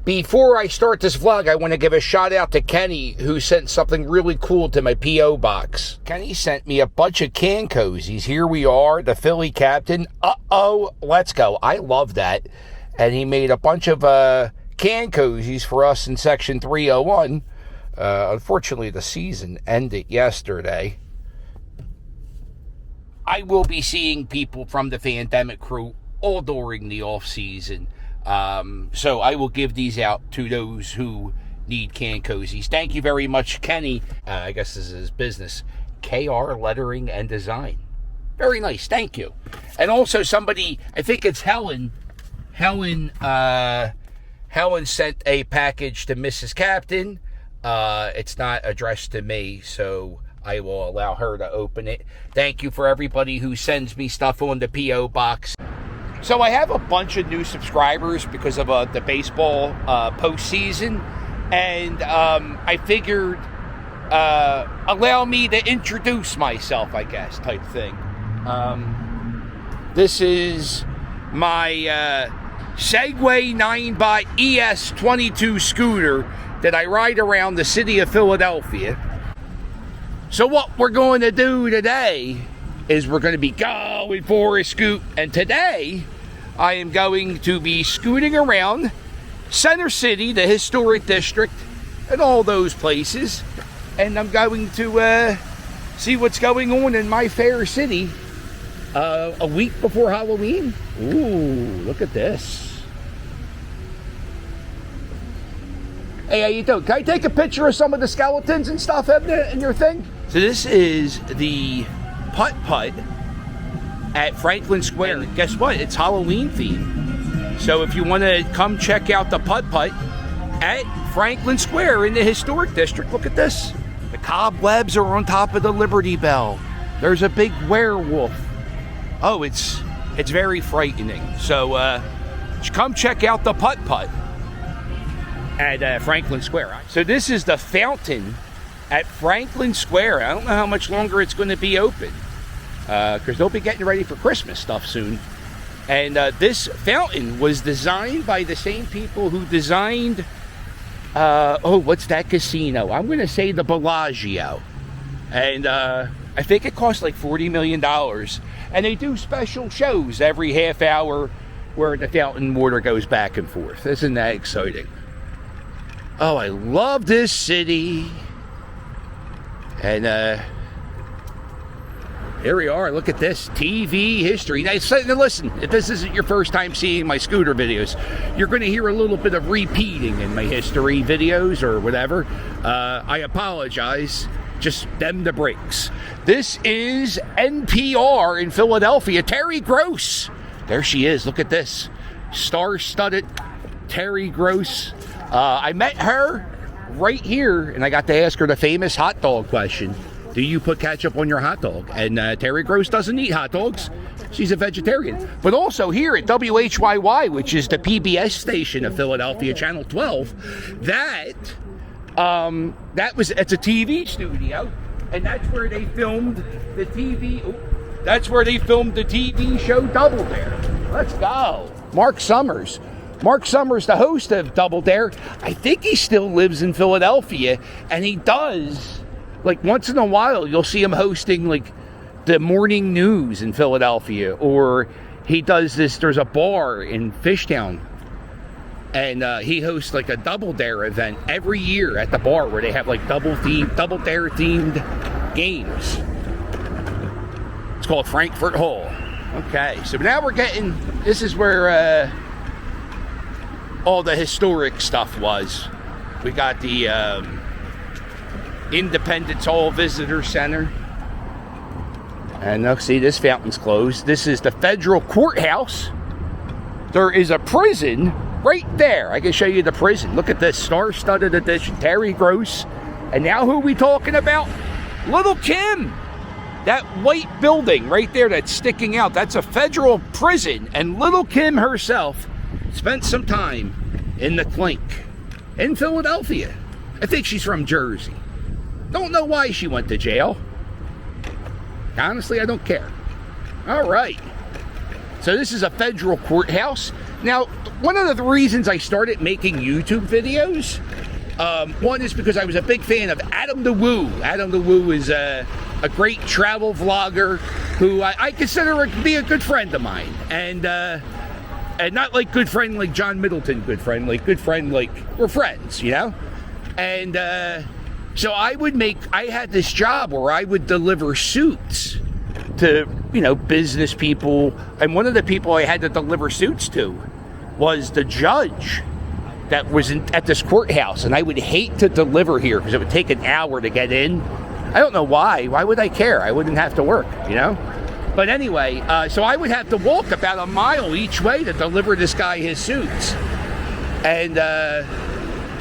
Before I start this vlog, I want to give a shout out to Kenny, who sent something really cool to my P.O. box. Kenny sent me a bunch of can cozies. Here we are, the Philly captain. Uh-oh, let's go. I love that. And he made a bunch of can cozies for us in Section 301. Unfortunately, the season ended yesterday. I will be seeing people from the Pandemic crew all during the off-season. So I will give these out to those who need can cozies. Thank you very much, Kenny. I guess this is his business. KR Lettering and Design. Very nice. Thank you. And also somebody, I think it's Helen. Helen sent a package to Mrs. Captain. It's not addressed to me, so I will allow her to open it. Thank you for everybody who sends me stuff on the P.O. box. So I have a bunch of new subscribers because of the baseball postseason, and I figured allow me to introduce myself, I guess, type thing. This is my Segway 9-Bot ES22 scooter that I ride around the city of Philadelphia. So what we're going to do today is we're going to be going for a scoot. And today, I am going to be scooting around Center City, the historic district, and all those places. And I'm going to see what's going on in my fair city a week before Halloween. Ooh, look at this. Hey, how you doing? Can I take a picture of some of the skeletons and stuff in your thing? So this is the putt-putt at Franklin Square. And guess what? It's Halloween themed. So if you want to come check out the putt-putt at Franklin Square in the historic district, look at this. The cobwebs are on top of the Liberty Bell. There's a big werewolf. Oh, it's very frightening. So come check out the putt-putt at Franklin Square. So this is the fountain at Franklin Square. I don't know how much longer it's going to be open because they'll be getting ready for Christmas stuff soon. And this fountain was designed by the same people who designed, what's that casino? I'm going to say the Bellagio. And I think it cost like $40 million. And they do special shows every half hour where the fountain water goes back and forth. Isn't that exciting? Oh, I love this city. And here we are. Look at this. TV history. Now, listen, if this isn't your first time seeing my scooter videos, you're going to hear a little bit of repeating in my history videos or whatever. I apologize. Just them the breaks. This is NPR in Philadelphia. Terry Gross. There she is. Look at this. Star-studded Terry Gross. I met her right here, and I got to ask her the famous hot dog question. Do you put ketchup on your hot dog? And Terry Gross doesn't eat hot dogs. She's a vegetarian. But also here at WHYY, which is the PBS station of Philadelphia, Channel 12, it's a TV studio, and that's where they filmed the TV. That's where they filmed the TV show Double Dare. Let's go. Mark Summers, the host of Double Dare, I think he still lives in Philadelphia, and he does, like, once in a while, you'll see him hosting, like, the morning news in Philadelphia, or he does this, there's a bar in Fishtown, and he hosts, like, a Double Dare event every year at the bar where they have, like, Double Dare themed games. It's called Frankfurt Hall. Okay, so now we're getting, this is where, all the historic stuff was. We got the Independence Hall Visitor Center. And look, see, this fountain's closed. This is the federal courthouse. There is a prison right there. I can show you the prison. Look at this star-studded edition. Terry Gross. And now who are we talking about? Little Kim. That white building right there that's sticking out, that's a federal prison. And Little Kim herself spent some time in the clink in Philadelphia. I think she's from Jersey. Don't know why she went to jail. Honestly, I don't care. All right. So this is a federal courthouse. Now, one of the reasons I started making YouTube videos, one is because I was a big fan of Adam the Woo. Adam the Woo is a great travel vlogger who I consider to be a good friend of mine. And not like good friend like John Middleton good friend like we're friends, you know? And so I had this job where I would deliver suits to, you know, business people. And one of the people I had to deliver suits to was the judge that was at this courthouse. And I would hate to deliver here because it would take an hour to get in. I don't know why. Why would I care? I wouldn't have to work, you know? But anyway, so I would have to walk about a mile each way to deliver this guy his suits. And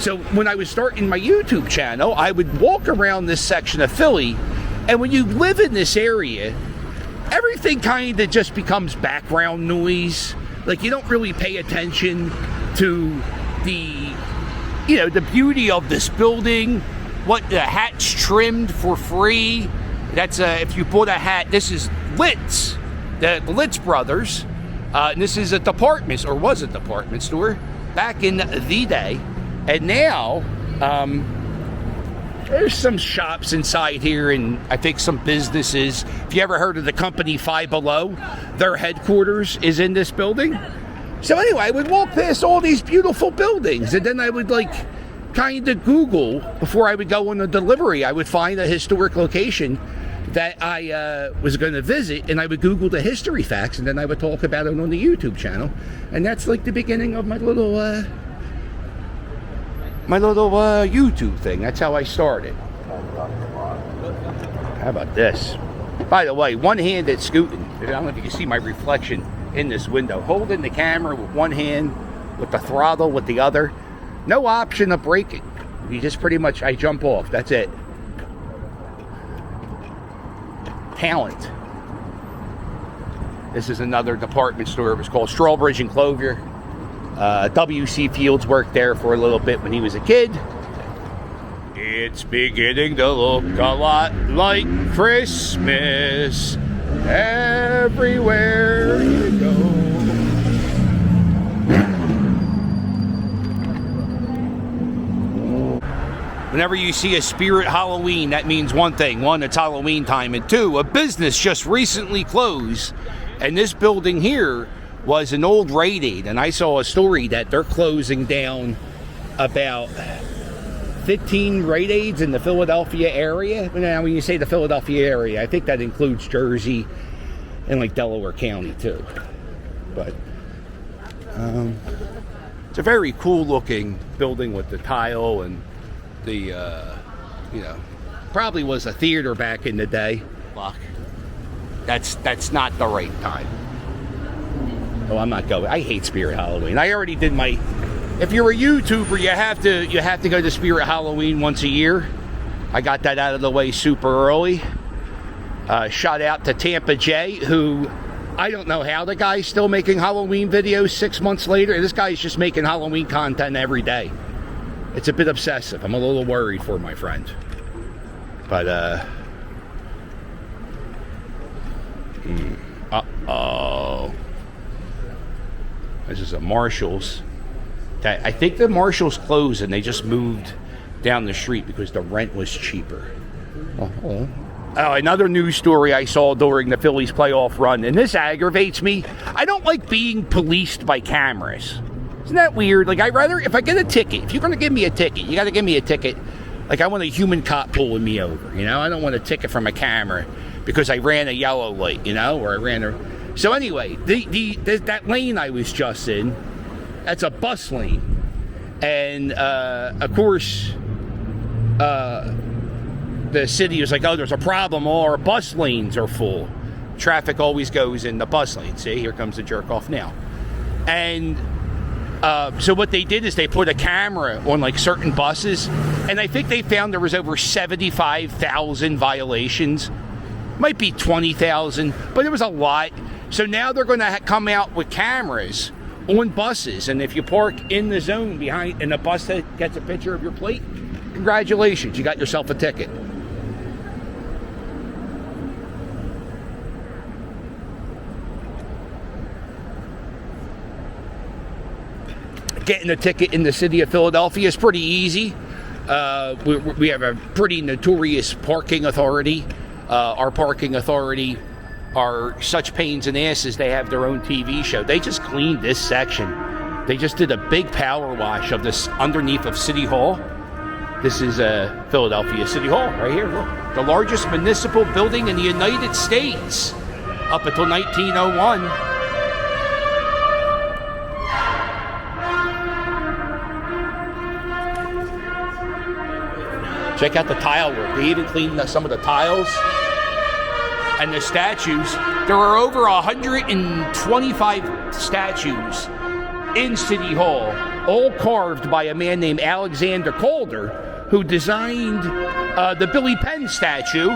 so when I was starting my YouTube channel, I would walk around this section of Philly. And when you live in this area, everything kind of just becomes background noise. Like, you don't really pay attention to the, you know, the beauty of this building, what the hat's trimmed for free. That's if you bought a hat, this is Litz, the Litz brothers. And this is a department, or was a department store back in the day. And now, there's some shops inside here, and I think some businesses. If you ever heard of the company Five Below, their headquarters is in this building. So anyway, I would walk past all these beautiful buildings, and then I would like kind of Google before I would go on a delivery. I would find a historic location that I was going to visit, and I would Google the history facts, and then I would talk about it on the YouTube channel. And that's like the beginning of my little YouTube thing. That's how I started. How about this? By the way, one-handed scooting. I don't know if you can see my reflection in this window. Holding the camera with one hand, with the throttle with the other. No option of braking. You just pretty much, I jump off. That's it. Talent. This is another department store. It was called Strawbridge and Clothier. W.C. Fields worked there for a little bit when he was a kid. It's beginning to look a lot like Christmas everywhere you go. Whenever you see a Spirit Halloween, that means one thing. One, it's Halloween time. And two, a business just recently closed. And this building here was an old Rite Aid. And I saw a story that they're closing down about 15 Rite Aids in the Philadelphia area. Now, when you say the Philadelphia area, I think that includes Jersey and like Delaware County too. But it's a very cool looking building with the tile and the, you know, probably was a theater back in the day. Look, that's not the right time. Oh, I'm not going. I hate Spirit Halloween. I already did my. If you're a YouTuber, you have to go to Spirit Halloween once a year. I got that out of the way super early. Shout out to Tampa J, who I don't know how the guy's still making Halloween videos 6 months later. This guy's just making Halloween content every day. It's a bit obsessive. I'm a little worried for my friend. But, uh-oh. This is a Marshall's. I think the Marshall's closed and they just moved down the street because the rent was cheaper. Oh, another news story I saw during the Phillies playoff run, and this aggravates me. I don't like being policed by cameras. Isn't that weird? Like, I'd rather, if I get a ticket, if you're going to give me a ticket, you got to give me a ticket. Like, I want a human cop pulling me over, you know? I don't want a ticket from a camera because I ran a yellow light, you know? Or I ran a... So anyway, that lane I was just in, that's a bus lane. And, of course, the city was like, oh, there's a problem. All our bus lanes are full. Traffic always goes in the bus lane. See, here comes the jerk off now. And so what they did is they put a camera on like certain buses, and I think they found there was over 75,000 violations. Might be 20,000, but it was a lot. So now they're going to come out with cameras on buses, and if you park in the zone behind, and the bus gets a picture of your plate, congratulations, you got yourself a ticket. getting a ticket in the city of Philadelphia is pretty easy. We have a pretty notorious parking authority. Our parking authority are such pains in the asses. They have their own TV show. They just cleaned this section. They just did a big power wash of this underneath of City Hall. This is Philadelphia City Hall right here. Look, the largest municipal building in the United States up until 1901. Check out the tile work. They even cleaned some of the tiles and the statues. There are over 125 statues in City Hall, all carved by a man named Alexander Calder, who designed the Billy Penn statue,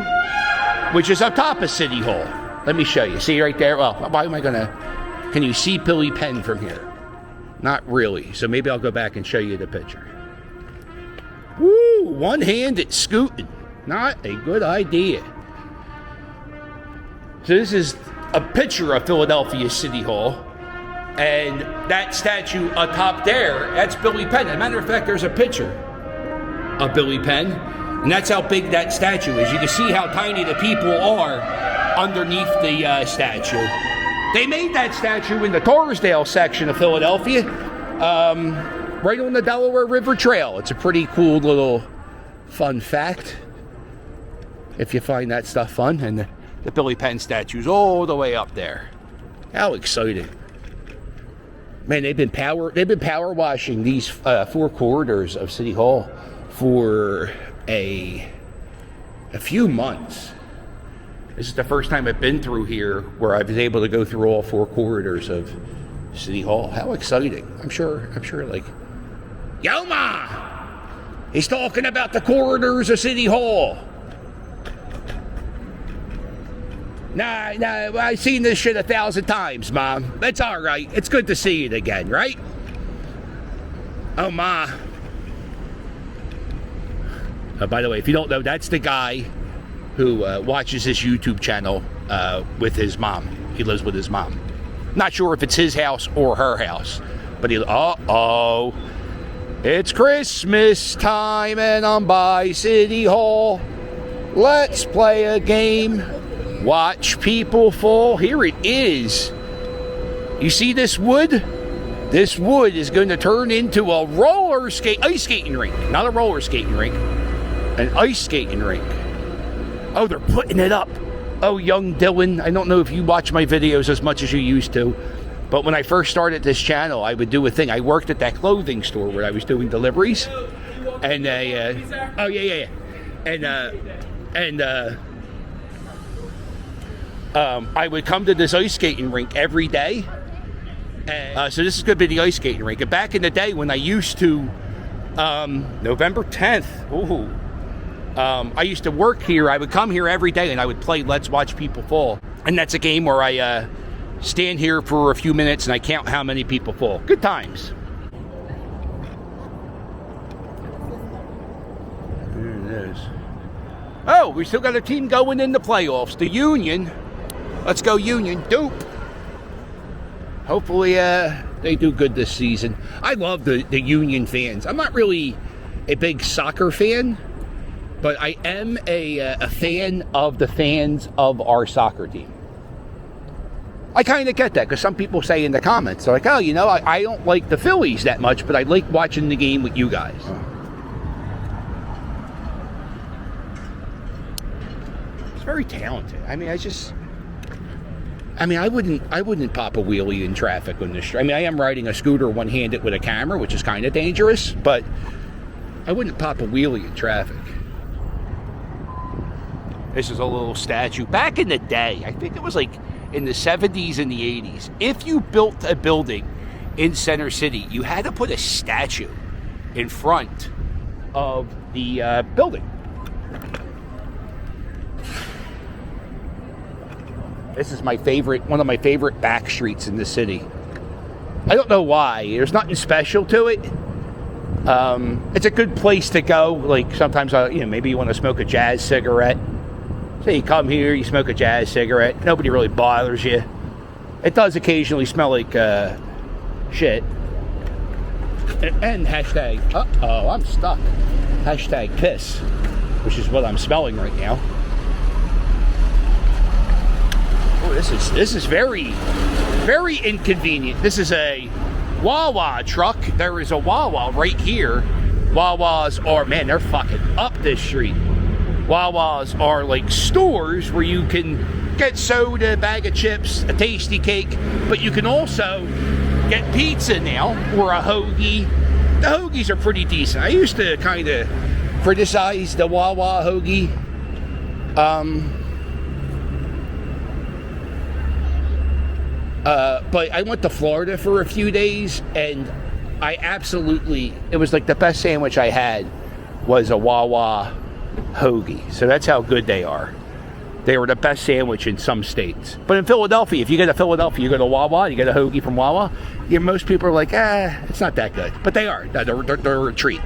which is up top of City Hall. Let me show you. See right there? Well, why am I going to... Can you see Billy Penn from here? Not really. So maybe I'll go back and show you the picture. Woo! One-handed scooting. Not a good idea. So this is a picture of Philadelphia City Hall. And that statue atop there, that's Billy Penn. As a matter of fact, there's a picture of Billy Penn. And that's how big that statue is. You can see how tiny the people are underneath the statue. They made that statue in the Torresdale section of Philadelphia, right on the Delaware River Trail. It's a pretty cool little fun fact, if you find that stuff fun. And the Billy Penn statue's all the way up there. How exciting. Man, they've been power washing these 4 corridors of City Hall for a few months. This is the first time I've been through here where I was able to go through all 4 corridors of City Hall. How exciting. I'm sure like, yo ma! He's talking about the corridors of City Hall. Nah, I've seen this shit 1,000 times, Mom. That's all right. It's good to see it again, right? Oh, Ma. By the way, if you don't know, that's the guy who watches his YouTube channel with his mom. He lives with his mom. Not sure if it's his house or her house, but uh-oh. It's Christmas time and I'm by City Hall. Let's play a game. Watch people fall. Here it is. You see this wood? This wood is going to turn into a ice skating rink. Not a roller skating rink. An ice skating rink. Oh, they're putting it up. Oh, young Dylan. I don't know if you watch my videos as much as you used to, but when I first started this channel, I would do a thing. I worked at that clothing store where I was doing deliveries. And oh, yeah. I would come to this ice skating rink every day. So this is going to be the ice skating rink. And back in the day when I used to, November 10th, I used to work here. I would come here every day and I would play Let's Watch People Fall. And that's a game where I stand here for a few minutes and I count how many people fall. Good times. There it is. Oh, we still got a team going in the playoffs. The Union. Let's go Union. Dope. Hopefully they do good this season. I love the Union fans. I'm not really a big soccer fan, but I am a fan of the fans of our soccer team. I kind of get that because some people say in the comments, they're like, oh, you know, I don't like the Phillies that much, but I like watching the game with you guys. It's very talented. I mean, I wouldn't pop a wheelie in traffic on this street. I mean, I am riding a scooter one-handed with a camera, which is kind of dangerous, but I wouldn't pop a wheelie in traffic. This is a little statue. Back in the day, I think it was like in the 70s and the 80s, if you built a building in Center City, you had to put a statue in front of the building. This is one of my favorite back streets in the city. I don't know why. There's nothing special to it. It's a good place to go. Like sometimes, maybe you want to smoke a jazz cigarette. So you come here, you smoke a jazz cigarette. Nobody really bothers you. It does occasionally smell like shit. And hashtag, uh-oh, I'm stuck. Hashtag piss, which is what I'm smelling right now. Oh, this is very, very inconvenient. This is a Wawa truck. There is a Wawa right here. Wawas are, man, they're fucking up this street. Wawas are like stores where you can get soda, a bag of chips, a tasty cake, but you can also get pizza now, or a hoagie. The hoagies are pretty decent. I used to kind of criticize the Wawa hoagie. But I went to Florida for a few days, and it was like the best sandwich I had was a Wawa hoagie. So that's how good they are. They were the best sandwich in some states. But in Philadelphia, if you go to Philadelphia, you go to Wawa, you get a hoagie from Wawa, most people are like, it's not that good. But they are. They're a treat.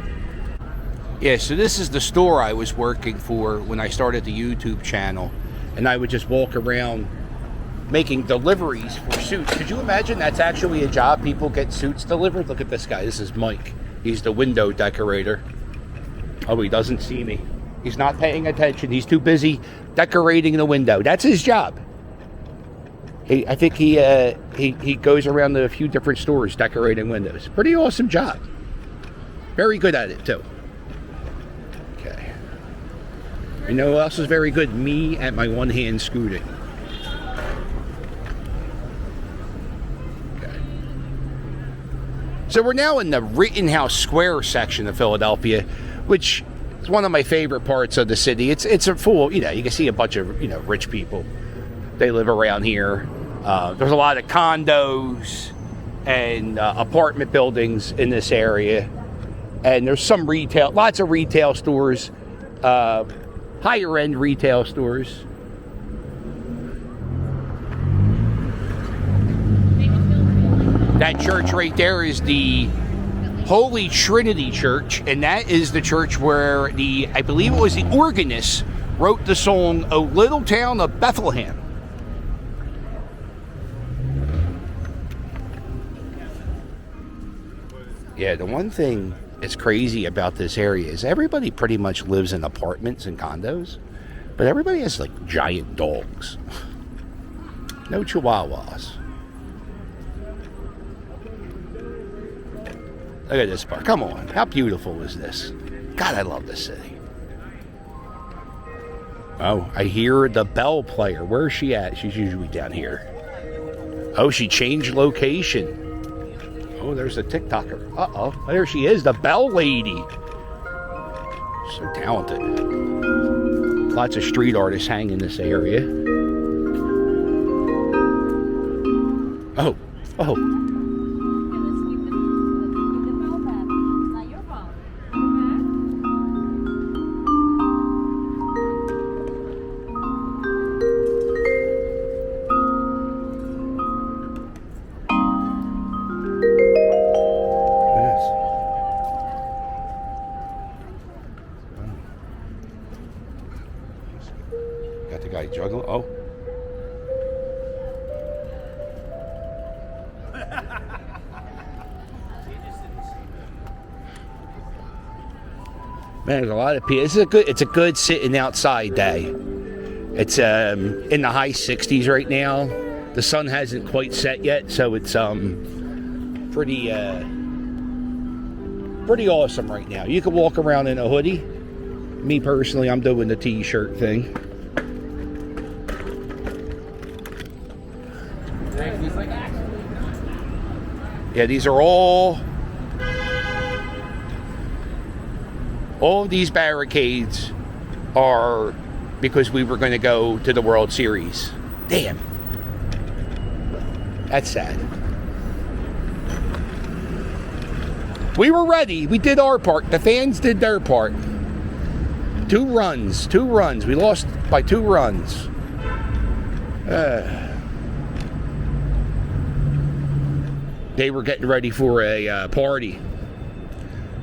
Yeah, so this is the store I was working for when I started the YouTube channel. And I would just walk around making deliveries for suits. Could you imagine that's actually a job? People get suits delivered? Look at this guy. This is Mike. He's the window decorator. Oh, he doesn't see me. He's not paying attention. He's too busy decorating the window. That's his job. I think he goes around to a few different stores decorating windows. Pretty awesome job. Very good at it, too. Okay. You know who else is very good? Me at my one-hand scooting. So we're now in the Rittenhouse Square section of Philadelphia, which is one of my favorite parts of the city. It's a full, you can see a bunch of, rich people. They live around here. There's a lot of condos and apartment buildings in this area. And there's some lots of retail stores, higher end retail stores. That church right there is the Holy Trinity Church, and that is the church where I believe it was the organist wrote the song "O Little Town of Bethlehem." Yeah, the one thing that's crazy about this area is everybody pretty much lives in apartments and condos, but everybody has like giant dogs. No chihuahuas. Look at this part. Come on. How beautiful is this? God, I love this city. Oh, I hear the bell player. Where is she at? She's usually down here. Oh, she changed location. Oh, there's a TikToker. Uh-oh. There she is, the bell lady. So talented. Lots of street artists hang in this area. Oh. Got the guy juggling. Oh. Man, there's a lot of people. It's a good sitting outside day. It's in the high 60s right now. The sun hasn't quite set yet, so it's pretty awesome right now. You can walk around in a hoodie. Me personally, I'm doing the t-shirt thing. Yeah, these are all of these barricades are because we were going to go to the World Series. Damn. That's sad. We were ready. We did our part. The fans did their part. 2 runs. We lost by 2 runs. They were getting ready for a party.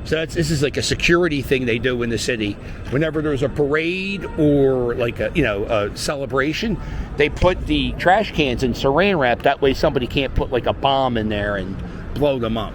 So this is like a security thing they do in the city. Whenever there's a parade or like a celebration, they put the trash cans in saran wrap. That way somebody can't put like a bomb in there and blow them up.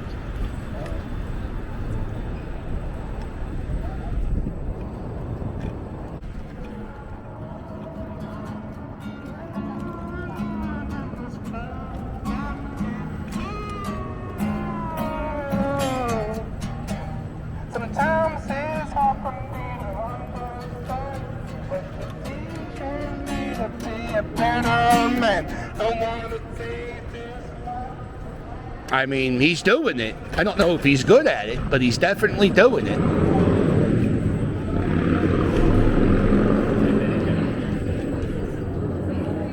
I mean, he's doing it. I don't know if he's good at it, but he's definitely doing it.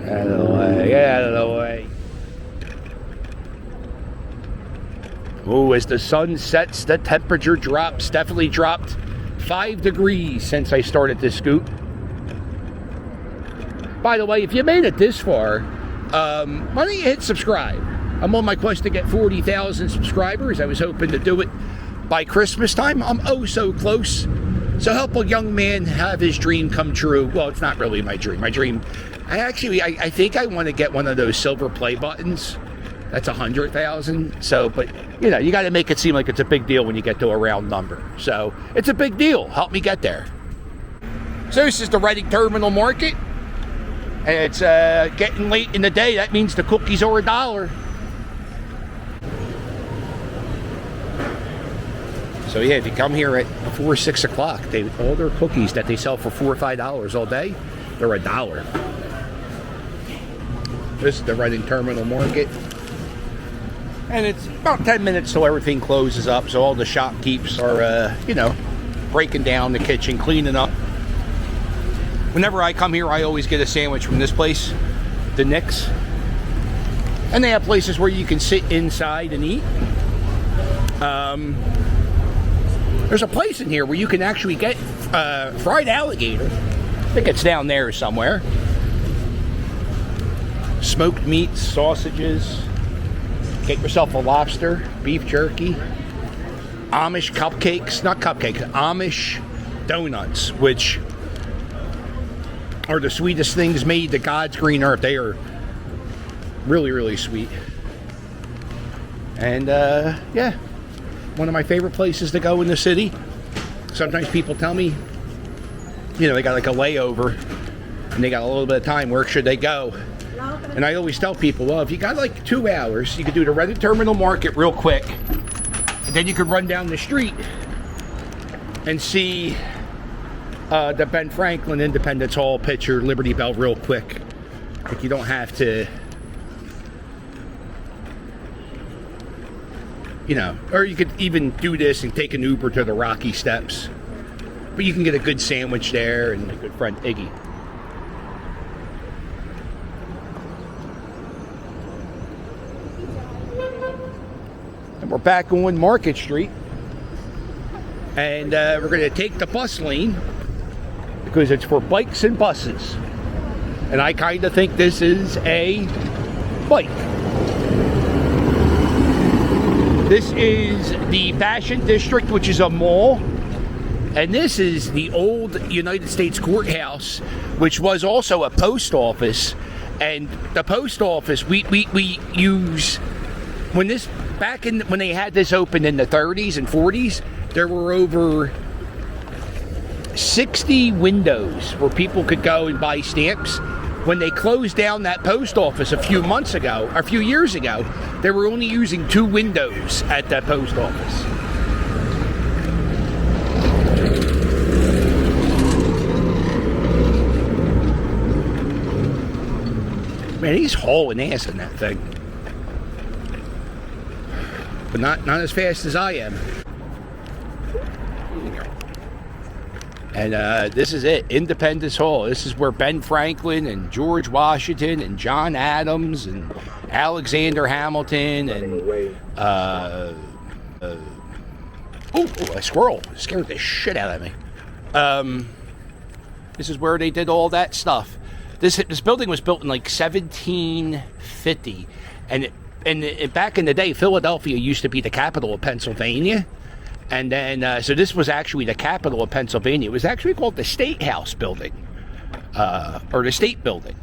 Out of the way, get out of the way. Oh, as the sun sets, the temperature drops. Definitely dropped 5 degrees since I started this scoot. By the way, if you made it this far, why don't you hit subscribe? I'm on my quest to get 40,000 subscribers. I was hoping to do it by Christmas time. I'm oh so close. So help a young man have his dream come true. Well, it's not really my dream. My dream, I think I want to get one of those silver play buttons. That's 100,000. So, but you know, you got to make it seem like it's a big deal when you get to a round number. So it's a big deal. Help me get there. So this is the Reading Terminal Market. And it's getting late in the day. That means the cookies are $1. So yeah, if you come here at before 6 o'clock, all their cookies that they sell for $4 or $5 all day, they're $1. This is the Reading Terminal Market. And it's about 10 minutes till everything closes up, so all the shopkeepers are, you know, breaking down the kitchen, cleaning up. Whenever I come here, I always get a sandwich from this place, the Nick's. And they have places where you can sit inside and eat. There's a place in here where you can actually get fried alligator. I think it's down there somewhere. Smoked meats, sausages. Get yourself a lobster, beef jerky. Amish cupcakes, not cupcakes, Amish donuts, which are the sweetest things made to God's green earth. They are really, really sweet. And yeah, one of my favorite places to go in the city. Sometimes people tell me, you know, they got like a layover and they got a little bit of time. Where should they go? And I always tell people, well, if you got like 2 hours, you could do the Reading Terminal Market real quick. And then you could run down the street and see the Ben Franklin Independence Hall picture, Liberty Bell, real quick. Like, you don't have to, you know, or you could even do this and take an Uber to the Rocky Steps. But you can get a good sandwich there, and my good friend Iggy. And we're back on Market Street. And we're going to take the bus lane because it's for bikes and buses. And I kind of think this is a bike. This is the Fashion District, which is a mall. And this is the old United States Courthouse, which was also a post office. And the post office, we use, when they had this open in the 30s and 40s, there were over 60 windows where people could go and buy stamps. When they closed down that post office a few years ago, they were only using 2 windows at that post office. Man, he's hauling ass in that thing. But not as fast as I am. And this is it, Independence Hall. This is where Ben Franklin and George Washington and John Adams and Alexander Hamilton and a squirrel scared the shit out of me. This is where they did all that stuff. This building was built in like 1750, and back in the day, Philadelphia used to be the capital of Pennsylvania. And then, so this was actually the capital of Pennsylvania. It was actually called the State House Building, or the State Building.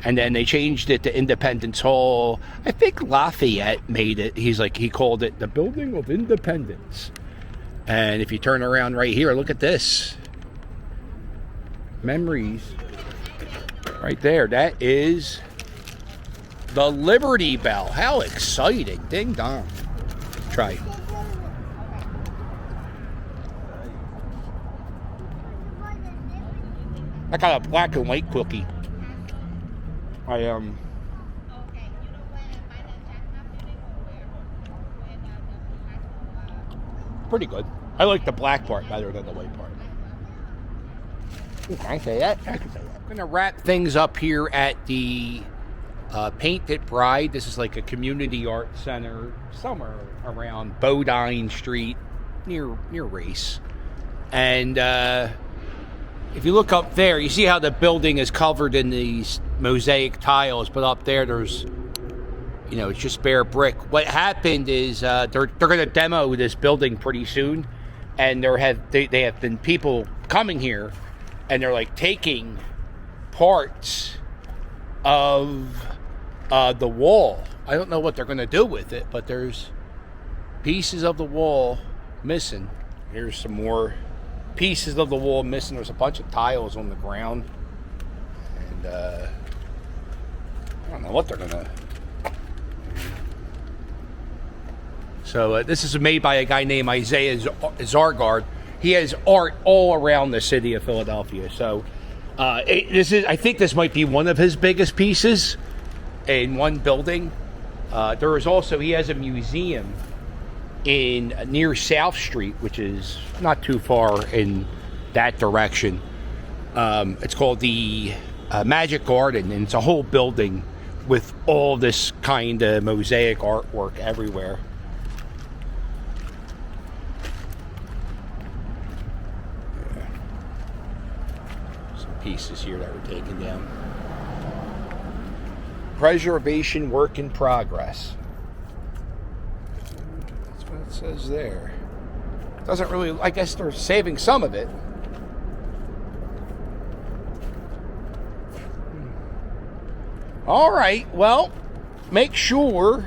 And then they changed it to Independence Hall. I think Lafayette made it. He called it the Building of Independence. And if you turn around right here, look at this. Memories. Right there. That is the Liberty Bell. How exciting. Ding dong. Try. I got a black and white cookie. pretty good. I like the black part better than the white part. Can I say that? I can say that. I'm going to wrap things up here at the Painted Bride. This is like a community art center somewhere around Bodine Street near Race. And if you look up there, you see how the building is covered in these mosaic tiles, but up there there's, you know, it's just bare brick. What happened is they're going to demo this building pretty soon, and they have been people coming here, and they're like taking parts of the wall. I don't know what they're going to do with it, but there's pieces of the wall missing. Here's some more pieces of the wall missing. There's a bunch of tiles on the ground, and I don't know what they're going to. So this is made by a guy named Isaiah Zargard. He has art all around the city of Philadelphia. So I think this might be one of his biggest pieces in one building. There is also, he has a museum near South Street, which is not too far in that direction. It's called the Magic Garden, and it's a whole building with all this kind of mosaic artwork everywhere. Pieces here that were taken down. Preservation work in progress. That's what it says there. Doesn't really, I guess they're saving some of it. All right, well, make sure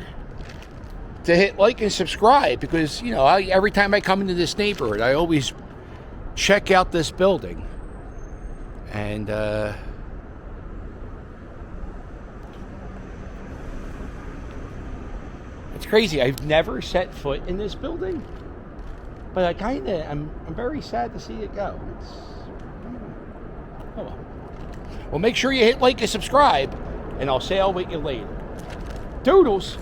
to hit like and subscribe, because, you know, every time I come into this neighborhood, I always check out this building. And it's crazy. I've never set foot in this building, but I'm very sad to see it go. Oh well. Well, make sure you hit like and subscribe, and I'll say I'll wait you later. Doodles.